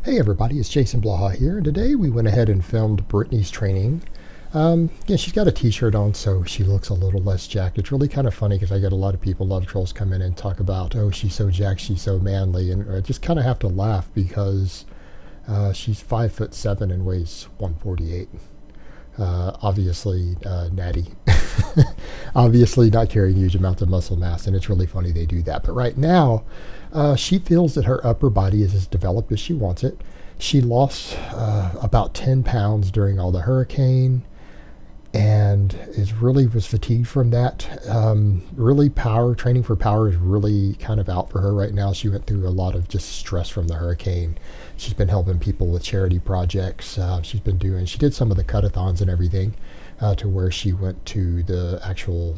Hey everybody, it's Jason Blaha here, and today we went ahead and filmed Brittany's training. Yeah, she's got a t-shirt on, so she looks a little less jacked. It's really kind of funny because I get a lot of people, a lot of trolls come in and talk about, oh, she's so jacked, she's so manly, and I just kind of have to laugh because she's 5'7" and weighs 148. Obviously natty. Obviously not carrying huge amounts of muscle mass, and it's really funny they do that. But right now, she feels that her upper body is as developed as she wants it. She lost about 10 pounds during all the hurricane and was fatigued from that. Really training for power is really kind of out for her right now. She went through a lot of just stress from the hurricane. She's been helping people with charity projects. She did some of the cut-a-thons and everything to where she went to the actual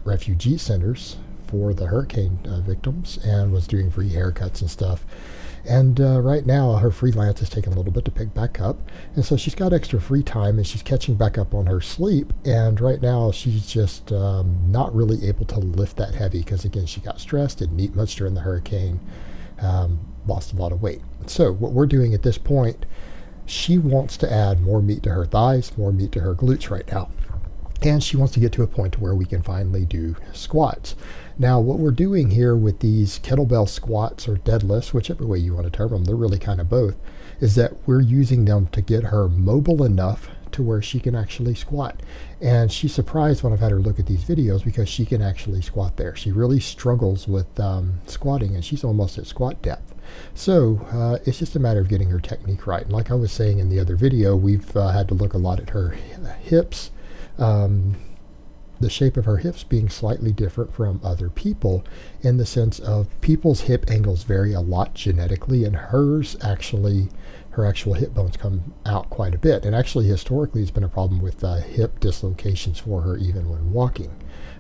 refugee centers for the hurricane victims and was doing free haircuts and stuff. And right now her freelance is taking a little bit to pick back up, and so she's got extra free time and she's catching back up on her sleep. And right now she's just not really able to lift that heavy because, again, she got stressed, didn't eat much during the hurricane, lost a lot of weight. So what we're doing at this point, she wants to add more meat to her thighs, more meat to her glutes right now. And she wants to get to a point where we can finally do squats. Now, what we're doing here with these kettlebell squats or deadlifts, whichever way you want to term them, they're really kind of both, is that we're using them to get her mobile enough to where she can actually squat. And she's surprised when I've had her look at these videos because she can actually squat there. She really struggles with squatting, and she's almost at squat depth. So it's just a matter of getting her technique right. And like I was saying in the other video, we've had to look a lot at her hips. The shape of her hips being slightly different from other people, in the sense of people's hip angles vary a lot genetically, and her actual hip bones come out quite a bit. And actually, historically, it's been a problem with hip dislocations for her even when walking.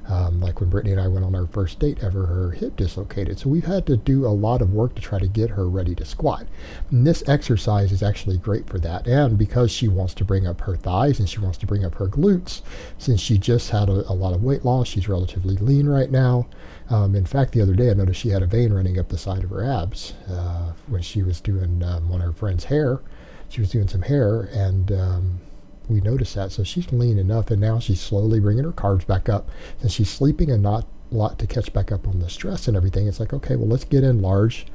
Like when Brittany and I went on our first date ever, her hip dislocated. So we've had to do a lot of work to try to get her ready to squat. And this exercise is actually great for that. And because she wants to bring up her thighs and she wants to bring up her glutes, since she just had a lot of weight loss, she's relatively lean right now. In fact, the other day I noticed she had a vein running up the side of her abs when she was doing one of her friend's hair. She was doing some hair, and we noticed that. So she's lean enough, and now she's slowly bringing her carbs back up, and she's sleeping a lot to catch back up on the stress and everything. It's like, okay, well, let's get in large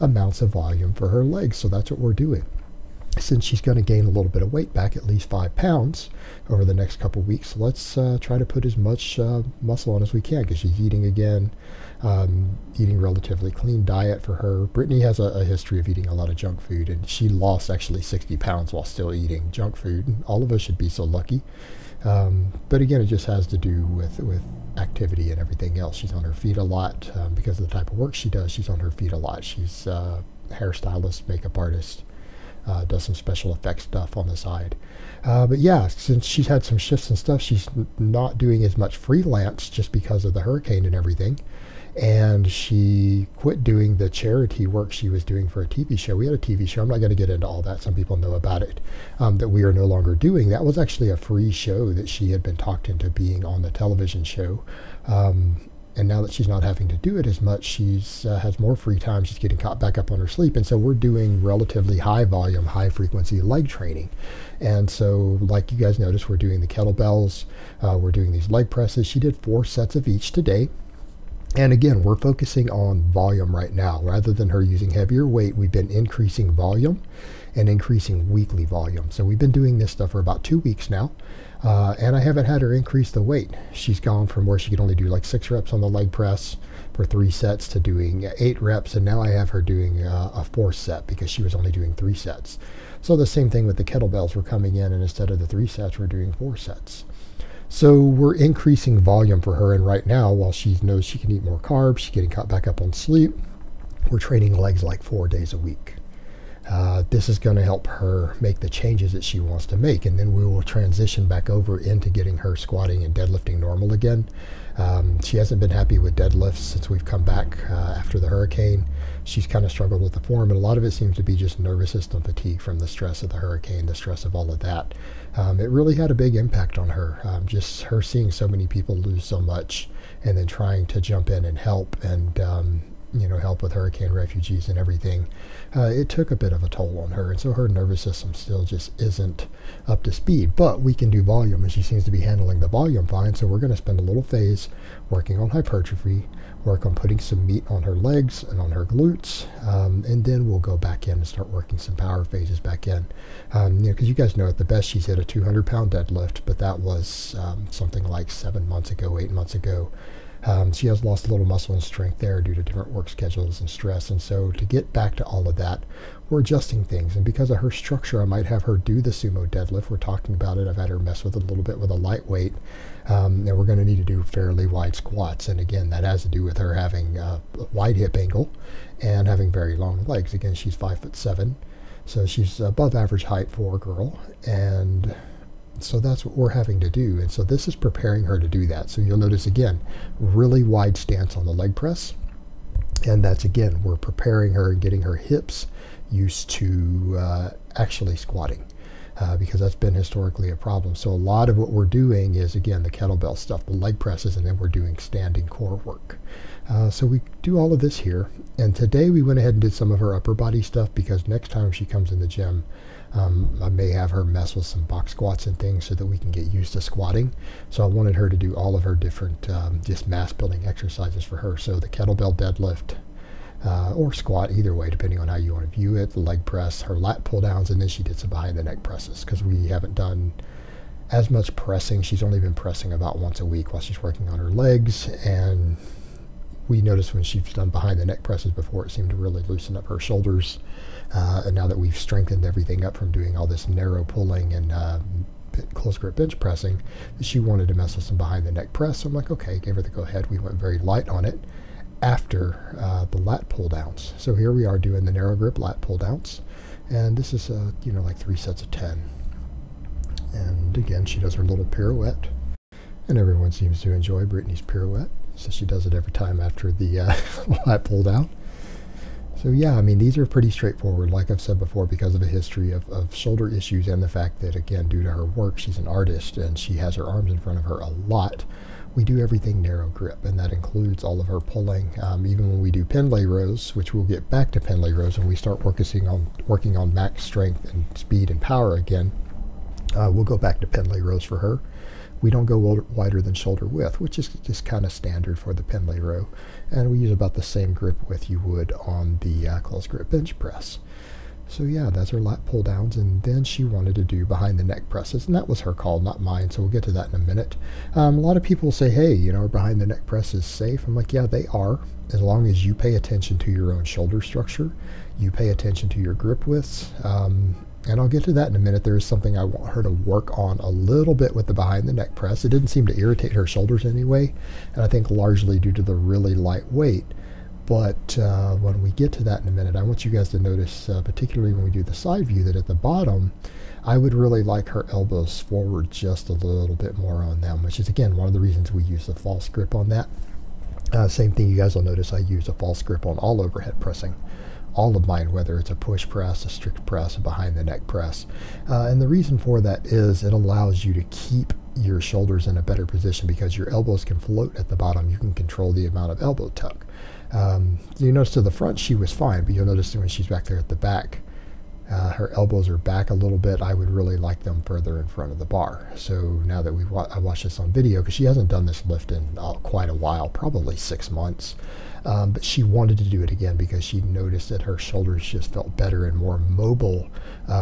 amounts of volume for her legs. So that's what we're doing. Since she's going to gain a little bit of weight back, at least 5 pounds over the next couple of weeks, let's try to put as much muscle on as we can, because she's eating again, eating relatively clean diet for her. Brittany has a history of eating a lot of junk food, and she lost actually 60 pounds while still eating junk food. And all of us should be so lucky. But again, it just has to do with activity and everything else. She's on her feet a lot because of the type of work she does. She's on her feet a lot. She's a hairstylist, makeup artist. Does some special effects stuff on the side. But yeah, since she's had some shifts and stuff, she's not doing as much freelance just because of the hurricane and everything. And she quit doing the charity work she was doing for a TV show. We had a TV show. I'm not going to get into all that. Some people know about it, that we are no longer doing. That was actually a free show that she had been talked into being on the television show. And now that she's not having to do it as much, she's has more free time. She's getting caught back up on her sleep. And so we're doing relatively high volume, high frequency leg training. And so, like you guys noticed, we're doing the kettlebells. We're doing these leg presses. She did 4 sets of each today. And again, we're focusing on volume right now. Rather than her using heavier weight, we've been increasing volume and increasing weekly volume. So we've been doing this stuff for about 2 weeks now. And I haven't had her increase the weight. She's gone from where she could only do like 6 reps on the leg press for 3 sets to doing 8 reps. And now I have her doing a 4th set because she was only doing 3 sets. So the same thing with the kettlebells. We're coming in, and instead of the 3 sets, we're doing 4 sets. So we're increasing volume for her. And right now, while she knows she can eat more carbs, she's getting caught back up on sleep, we're training legs like 4 days a week. This is going to help her make the changes that she wants to make, and then we will transition back over into getting her squatting and deadlifting normal again. She hasn't been happy with deadlifts since we've come back after the hurricane. She's kind of struggled with the form, and a lot of it seems to be just nervous system fatigue from the stress of the hurricane, the stress of all of that. It really had a big impact on her, just her seeing so many people lose so much and then trying to jump in and help, and help with hurricane refugees and everything, it took a bit of a toll on her, and so her nervous system still just isn't up to speed. But we can do volume, and she seems to be handling the volume fine, so we're going to spend a little phase working on hypertrophy, work on putting some meat on her legs and on her glutes, and then we'll go back in and start working some power phases back in. Because you guys know at the best she's hit a 200-pound deadlift, but that was something like 7 months ago, 8 months ago. She has lost a little muscle and strength there due to different work schedules and stress, and so to get back to all of that, we're adjusting things. And because of her structure, I might have her do the sumo deadlift. We're talking about it. I've had her mess with it a little bit with a lightweight, and we're going to need to do fairly wide squats. And again, that has to do with her having a wide hip angle and having very long legs. Again, she's 5'7", so she's above average height for a girl, and so that's what we're having to do. And so this is preparing her to do that. So you'll notice again, really wide stance on the leg press. And that's again, we're preparing her and getting her hips used to actually squatting, because that's been historically a problem. So a lot of what we're doing is again, the kettlebell stuff, the leg presses, and then we're doing standing core work. So we do all of this here. And today we went ahead and did some of her upper body stuff, because next time she comes in the gym, I may have her mess with some box squats and things so that we can get used to squatting. So I wanted her to do all of her different just mass building exercises for her. So the kettlebell deadlift or squat, either way, depending on how you want to view it, the leg press, her lat pull downs, and then she did some behind the neck presses, because we haven't done as much pressing. She's only been pressing about once a week while she's working on her legs, and we noticed when she's done behind the neck presses before, it seemed to really loosen up her shoulders. And now that we've strengthened everything up from doing all this narrow pulling and close grip bench pressing, she wanted to mess with some behind the neck press. So I'm like, okay, gave her the go ahead. We went very light on it after the lat pull downs. So here we are doing the narrow grip lat pull downs, and this is like 3 sets of 10. And again, she does her little pirouette, and everyone seems to enjoy Brittany's pirouette, so she does it every time after the lat pull down. So yeah, I mean, these are pretty straightforward, like I've said before, because of a history of shoulder issues and the fact that, again, due to her work, she's an artist and she has her arms in front of her a lot. We do everything narrow grip, and that includes all of her pulling. Even when we do Pendlay rows, which we'll get back to Pendlay rows when we start working on max strength and speed and power again, we'll go back to Pendlay rows for her. We don't go wider than shoulder width, which is just kind of standard for the Pendlay row. And we use about the same grip width you would on the close grip bench press. So yeah, that's her lat pull downs. And then she wanted to do behind the neck presses, and that was her call, not mine. So we'll get to that in a minute. A lot of people say, hey, are behind the neck presses safe? I'm like, yeah, they are, as long as you pay attention to your own shoulder structure, you pay attention to your grip widths. And I'll get to that in a minute. There is something I want her to work on a little bit with the behind the neck press. It didn't seem to irritate her shoulders anyway, and I think largely due to the really light weight. But when we get to that in a minute, I want you guys to notice, particularly when we do the side view, that at the bottom, I would really like her elbows forward just a little bit more on them, which is, again, one of the reasons we use the false grip on that. Same thing, you guys will notice I use a false grip on all overhead pressing. All of mine, whether it's a push press, a strict press, a behind the neck press. And the reason for that is it allows you to keep your shoulders in a better position, because your elbows can float at the bottom. You can control the amount of elbow tuck. You notice to the front she was fine, but you'll notice when she's back there at the back, her elbows are back a little bit. I would really like them further in front of the bar. So now that I watched this on video, because she hasn't done this lift in quite a while, probably 6 months, but she wanted to do it again because she noticed that her shoulders just felt better and more mobile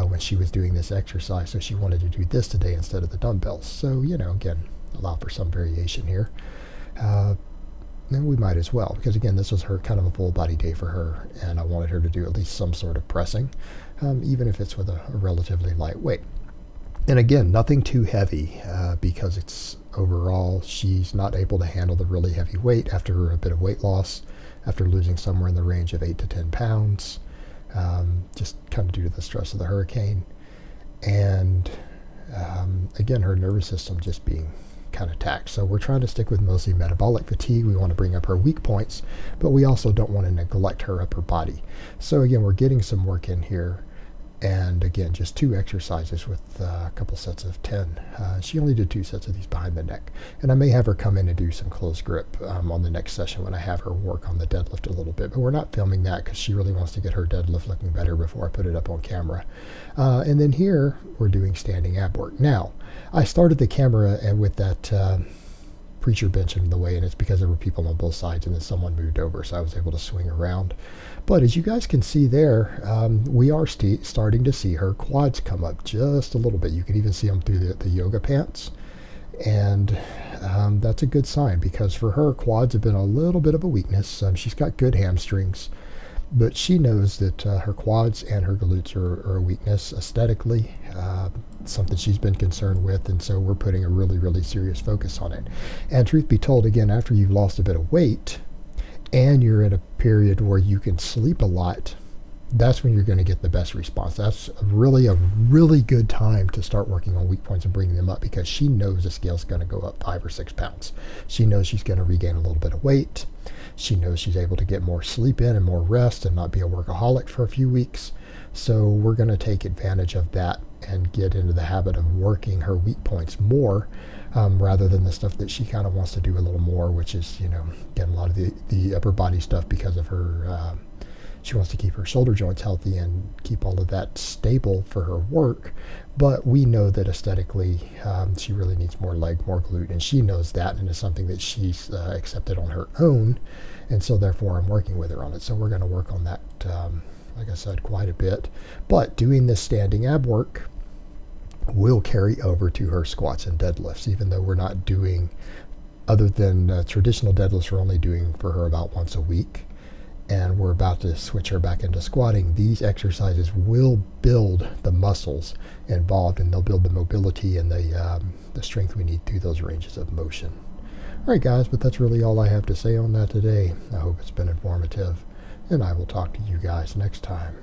when she was doing this exercise. So she wanted to do this today instead of the dumbbells. So, again, allow for some variation here. And we might as well, because again, this was her kind of a full body day for her, and I wanted her to do at least some sort of pressing, even if it's with a relatively light weight. And again, nothing too heavy, because it's overall, she's not able to handle the really heavy weight after a bit of weight loss, after losing somewhere in the range of 8 to 10 pounds, just kind of due to the stress of the hurricane. And again, her nervous system just being kind of taxed. So we're trying to stick with mostly metabolic fatigue. We want to bring up her weak points, but we also don't want to neglect her upper body. So again, we're getting some work in here. And again, just 2 exercises with a couple sets of 10. She only did 2 sets of these behind the neck. And I may have her come in and do some close grip on the next session when I have her work on the deadlift a little bit. But we're not filming that because she really wants to get her deadlift looking better before I put it up on camera. And then here, we're doing standing ab work. Now, I started the camera with that preacher bench in the way, and it's because there were people on both sides, and then someone moved over, so I was able to swing around. But as you guys can see there, we are starting to see her quads come up just a little bit. You can even see them through the yoga pants, and that's a good sign, because for her, quads have been a little bit of a weakness. She's got good hamstrings, but she knows that her quads and her glutes are a weakness aesthetically, something she's been concerned with, and so we're putting a really, really serious focus on it. And truth be told, again, after you've lost a bit of weight and you're in a period where you can sleep a lot, that's when you're going to get the best response. That's really a really good time to start working on weak points and bringing them up, because she knows the scale's going to go up 5 or 6 pounds. She knows she's going to regain a little bit of weight. She knows she's able to get more sleep in and more rest and not be a workaholic for a few weeks. So we're going to take advantage of that and get into the habit of working her weak points more, rather than the stuff that she kind of wants to do a little more, which is, you know, again, a lot of the upper body stuff, because of her, she wants to keep her shoulder joints healthy and keep all of that stable for her work. But we know that aesthetically, she really needs more leg, more glute, and she knows that, and it's something that she's accepted on her own, and so therefore I'm working with her on it. So we're going to work on that, like I said, quite a bit. But doing this standing ab work will carry over to her squats and deadlifts, even though we're not doing, other than traditional deadlifts, we're only doing for her about once a week, and we're about to switch her back into squatting. These exercises will build the muscles involved, and they'll build the mobility and the strength we need through those ranges of motion. All right, guys, but that's really all I have to say on that today. I hope it's been informative, and I will talk to you guys next time.